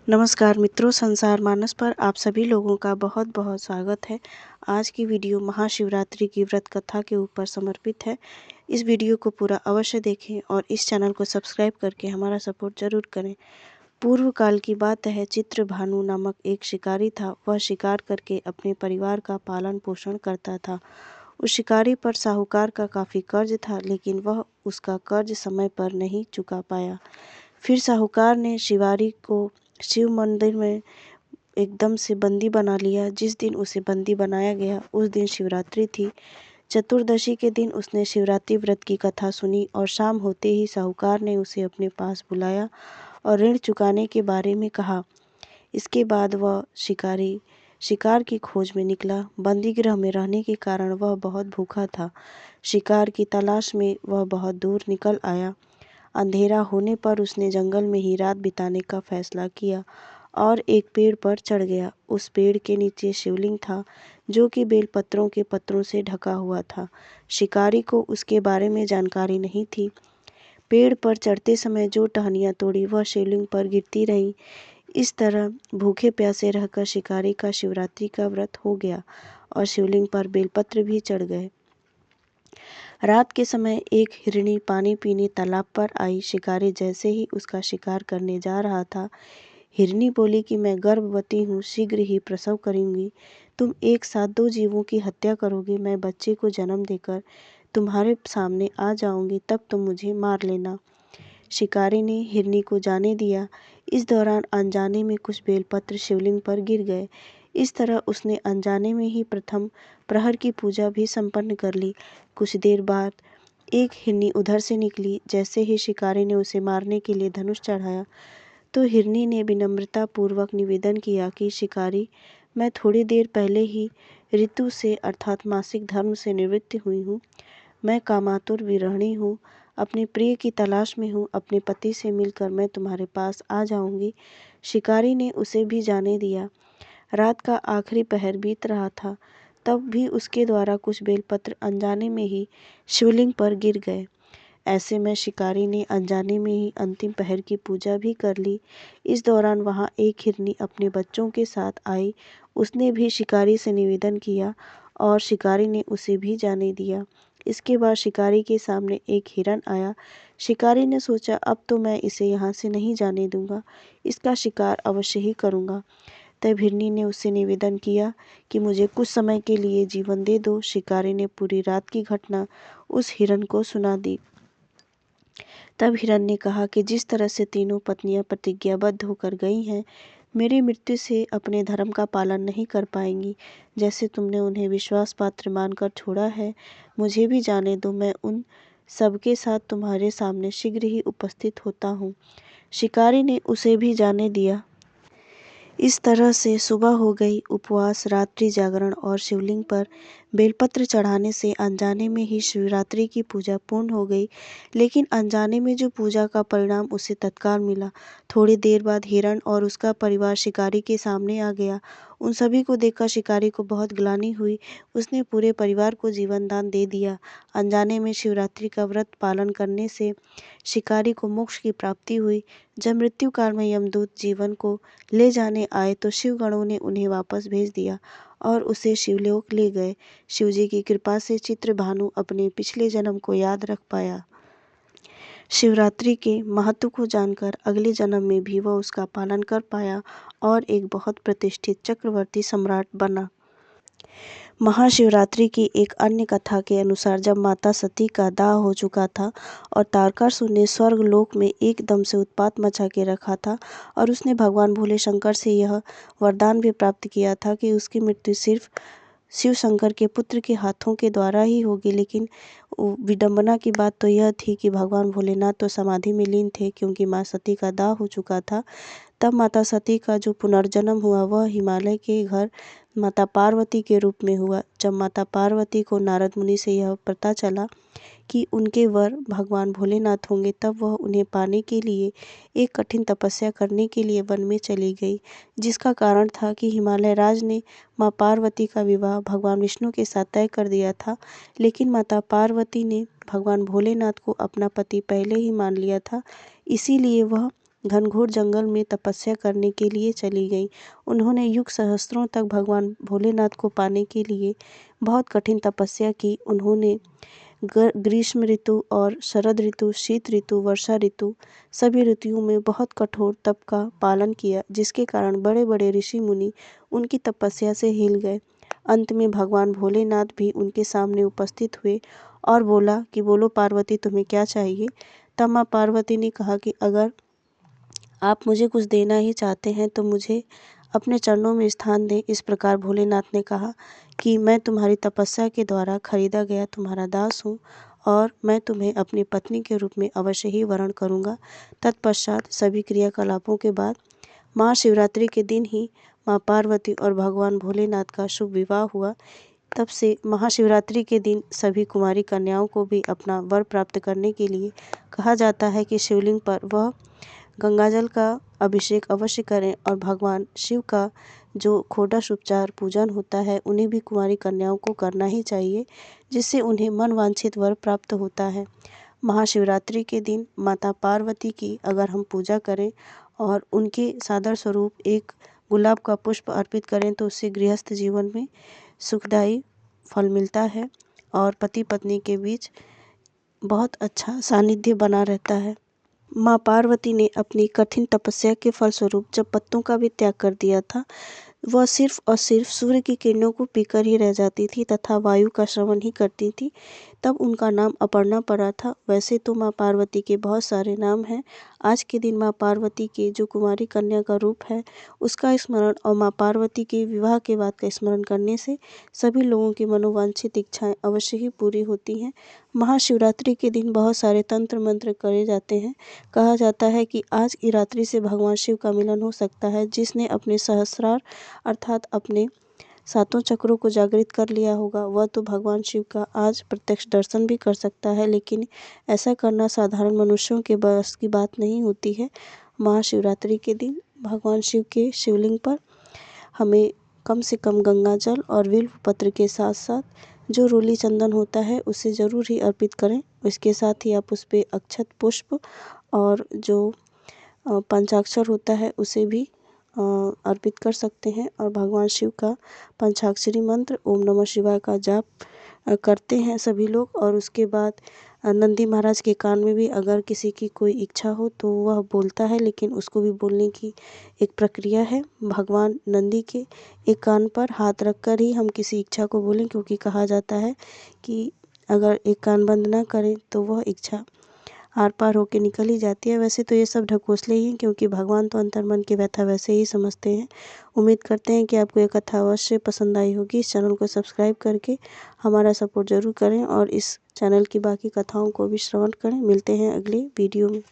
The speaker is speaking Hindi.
नमस्कार मित्रों, संसार मानस पर आप सभी लोगों का बहुत बहुत स्वागत है। आज की वीडियो महाशिवरात्रि की व्रत कथा के ऊपर समर्पित है। इस वीडियो को पूरा अवश्य देखें और इस चैनल को सब्सक्राइब करके हमारा सपोर्ट जरूर करें। पूर्व काल की बात है, चित्रभानु नामक एक शिकारी था। वह शिकार करके अपने परिवार का पालन पोषण करता था। उस शिकारी पर साहूकार का काफ़ी कर्ज था, लेकिन वह उसका कर्ज समय पर नहीं चुका पाया। फिर साहूकार ने शिकारी को शिव मंदिर में एकदम से बंदी बना लिया। जिस दिन उसे बंदी बनाया गया उस दिन शिवरात्रि थी। चतुर्दशी के दिन उसने शिवरात्रि व्रत की कथा सुनी और शाम होते ही साहूकार ने उसे अपने पास बुलाया और ऋण चुकाने के बारे में कहा। इसके बाद वह शिकारी शिकार की खोज में निकला। बंदी गृह में रहने के कारण वह बहुत भूखा था। शिकार की तलाश में वह बहुत दूर निकल आया। अंधेरा होने पर उसने जंगल में ही रात बिताने का फैसला किया और एक पेड़ पर चढ़ गया। उस पेड़ के नीचे शिवलिंग था, जो कि बेलपत्रों के पत्रों से ढका हुआ था। शिकारी को उसके बारे में जानकारी नहीं थी। पेड़ पर चढ़ते समय जो टहनियाँ तोड़ी वह शिवलिंग पर गिरती रही। इस तरह भूखे प्यासे रहकर शिकारी का शिवरात्रि का व्रत हो गया और शिवलिंग पर बेलपत्र भी चढ़ गए। रात के समय एक हिरनी पानी पीने तालाब पर आई। शिकारी जैसे ही उसका शिकार करने जा रहा था, हिरनी बोली कि मैं गर्भवती हूँ, शीघ्र ही प्रसव करूंगी। तुम एक साथ दो जीवों की हत्या करोगे। मैं बच्चे को जन्म देकर तुम्हारे सामने आ जाऊंगी, तब तुम मुझे मार लेना। शिकारी ने हिरनी को जाने दिया। इस दौरान अनजाने में कुछ बेलपत्र शिवलिंग पर गिर गए। इस तरह उसने अनजाने में ही प्रथम प्रहर की पूजा भी संपन्न कर ली। कुछ देर बाद एक हिरनी उधर से निकली। जैसे ही शिकारी ने उसे मारने के लिए धनुष चढ़ाया, तो हिरनी ने विनम्रता पूर्वक निवेदन किया कि शिकारी, मैं थोड़ी देर पहले ही ऋतु से अर्थात मासिक धर्म से निवृत्त हुई हूँ। मैं कामातुर विरहिणी हूँ, अपने प्रिय की तलाश में हूँ। अपने पति से मिलकर मैं तुम्हारे पास आ जाऊंगी। शिकारी ने उसे भी जाने दिया। रात का आखिरी पहर बीत रहा था, तब भी उसके द्वारा कुछ बेलपत्र अनजाने में ही शिवलिंग पर गिर गए। ऐसे में शिकारी ने अनजाने में ही अंतिम पहर की पूजा भी कर ली। इस दौरान वहाँ एक हिरनी अपने बच्चों के साथ आई। उसने भी शिकारी से निवेदन किया और शिकारी ने उसे भी जाने दिया। इसके बाद शिकारी के सामने एक हिरन आया। शिकारी ने सोचा, अब तो मैं इसे यहाँ से नहीं जाने दूंगा, इसका शिकार अवश्य ही करूँगा। तब हिरनी ने उससे निवेदन किया कि मुझे कुछ समय के लिए जीवन दे दो। शिकारी ने पूरी रात की घटना उस हिरन को सुना दी। तब हिरन ने कहा कि जिस तरह से तीनों पत्नियां प्रतिज्ञाबद्ध होकर गई हैं, मेरी मृत्यु से अपने धर्म का पालन नहीं कर पाएंगी। जैसे तुमने उन्हें विश्वास पात्र मानकर छोड़ा है, मुझे भी जाने दो। मैं उन सबके साथ तुम्हारे सामने शीघ्र ही उपस्थित होता हूँ। शिकारी ने उसे भी जाने दिया। इस तरह से सुबह हो गई। उपवास, रात्रि जागरण और शिवलिंग पर बेलपत्र चढ़ाने से अनजाने में ही शिवरात्रि की पूजा पूर्ण हो गई। लेकिन अनजाने में जो पूजा का परिणाम उसे तत्काल मिला। थोड़ी देर बाद हिरण और उसका परिवार शिकारी के सामने आ गया। उन सभी को देखकर शिकारी को बहुत ग्लानि हुई। उसने पूरे परिवार को जीवन दान दे दिया। अनजाने में शिवरात्रि का व्रत पालन करने से शिकारी को मोक्ष की प्राप्ति हुई। जब मृत्यु काल में यमदूत जीवन को ले जाने आए तो शिवगणों ने उन्हें वापस भेज दिया और उसे शिवलोक ले गए। शिवजी की कृपा से चित्रभानु अपने पिछले जन्म को याद रख पाया। शिवरात्रि के महत्व को जानकर अगले जन्म में भी वह उसका पालन कर पाया और एक बहुत प्रतिष्ठित चक्रवर्ती सम्राट बना। महाशिवरात्रि की एक अन्य कथा के अनुसार जब माता सती का दाह हो चुका था और तारकासुर ने स्वर्ग लोक में एकदम से उत्पात मचा के रखा था और उसने भगवान भोले शंकर से यह वरदान भी प्राप्त किया था कि उसकी मृत्यु सिर्फ शिव शंकर के पुत्र के हाथों के द्वारा ही होगी। लेकिन विडंबना की बात तो यह थी कि भगवान भोलेनाथ तो समाधि में लीन थे, क्योंकि माँ सती का दाह हो चुका था। तब माता सती का जो पुनर्जन्म हुआ वह हिमालय के घर माता पार्वती के रूप में हुआ। जब माता पार्वती को नारद मुनि से यह पता चला कि उनके वर भगवान भोलेनाथ होंगे, तब वह उन्हें पाने के लिए एक कठिन तपस्या करने के लिए वन में चली गई, जिसका कारण था कि हिमालय राज ने माँ पार्वती का विवाह भगवान विष्णु के साथ तय कर दिया था। लेकिन माता पार्वती ने भगवान भोलेनाथ को अपना पति पहले ही मान लिया था, इसीलिए वह घनघोर जंगल में तपस्या करने के लिए चली गईं। उन्होंने युग सहस्त्रों तक भगवान भोलेनाथ को पाने के लिए बहुत कठिन तपस्या की। उन्होंने ग्रीष्म ऋतु और शरद ऋतु, शीत ऋतु, वर्षा ऋतु, सभी ऋतुओं में बहुत कठोर तप का पालन किया, जिसके कारण बड़े बड़े ऋषि मुनि उनकी तपस्या से हिल गए। अंत में भगवान भोलेनाथ भी उनके सामने उपस्थित हुए और बोला कि बोलो पार्वती, तुम्हें क्या चाहिए। तब माँ पार्वती ने कहा कि अगर आप मुझे कुछ देना ही चाहते हैं तो मुझे अपने चरणों में स्थान दें। इस प्रकार भोलेनाथ ने कहा कि मैं तुम्हारी तपस्या के द्वारा खरीदा गया तुम्हारा दास हूँ और मैं तुम्हें अपनी पत्नी के रूप में अवश्य ही वरण करूँगा। तत्पश्चात सभी क्रियाकलापों के बाद महाशिवरात्रि के दिन ही माँ पार्वती और भगवान भोलेनाथ का शुभ विवाह हुआ। तब से महाशिवरात्रि के दिन सभी कुमारी कन्याओं को भी अपना वर प्राप्त करने के लिए कहा जाता है कि शिवलिंग पर वह गंगाजल का अभिषेक अवश्य करें और भगवान शिव का जो षोडश उपचार पूजन होता है उन्हें भी कुमारी कन्याओं को करना ही चाहिए, जिससे उन्हें मनवांछित वर प्राप्त होता है। महाशिवरात्रि के दिन माता पार्वती की अगर हम पूजा करें और उनके सादर स्वरूप एक गुलाब का पुष्प अर्पित करें तो उससे गृहस्थ जीवन में सुखदायी फल मिलता है और पति पत्नी के बीच बहुत अच्छा सानिध्य बना रहता है। माँ पार्वती ने अपनी कठिन तपस्या के फलस्वरूप जब पत्तों का भी त्याग कर दिया था, वह सिर्फ और सिर्फ सूर्य की किरणों को पीकर ही रह जाती थी तथा वायु का श्रवण ही करती थी। तब उनका नाम अपर्णा पड़ा था। वैसे तो माँ पार्वती के बहुत सारे नाम हैं। आज के दिन माँ पार्वती के जो कुमारी कन्या का रूप है उसका स्मरण और माँ पार्वती के विवाह के बाद का स्मरण करने से सभी लोगों की मनोवांछित इच्छाएं अवश्य ही पूरी होती हैं। महाशिवरात्रि के दिन बहुत सारे तंत्र मंत्र करे जाते हैं। कहा जाता है कि आज की रात्रि से भगवान शिव का मिलन हो सकता है। जिसने अपने सहस्रार अर्थात अपने सातों चक्रों को जागृत कर लिया होगा वह तो भगवान शिव का आज प्रत्यक्ष दर्शन भी कर सकता है, लेकिन ऐसा करना साधारण मनुष्यों के बस की बात नहीं होती है। महाशिवरात्रि के दिन भगवान शिव के शिवलिंग पर हमें कम से कम गंगा जल और बिल्व पत्र के साथ साथ जो रोली चंदन होता है उसे ज़रूर ही अर्पित करें। इसके साथ ही आप उस पर अक्षत पुष्प और जो पंचाक्षर होता है उसे भी अर्पित कर सकते हैं और भगवान शिव का पंचाक्षरी मंत्र ओम नमः शिवाय का जाप करते हैं सभी लोग। और उसके बाद नंदी महाराज के कान में भी अगर किसी की कोई इच्छा हो तो वह बोलता है, लेकिन उसको भी बोलने की एक प्रक्रिया है। भगवान नंदी के एक कान पर हाथ रखकर ही हम किसी इच्छा को बोलें, क्योंकि कहा जाता है कि अगर एक कान बंद ना करें तो वह इच्छा आर पार होके निकल ही जाती है। वैसे तो ये सब ढकोसले ही हैं, क्योंकि भगवान तो अंतर्मन की व्यथा वैसे ही समझते हैं। उम्मीद करते हैं कि आपको ये कथा अवश्य पसंद आई होगी। इस चैनल को सब्सक्राइब करके हमारा सपोर्ट ज़रूर करें और इस चैनल की बाकी कथाओं को भी श्रवण करें। मिलते हैं अगले वीडियो में।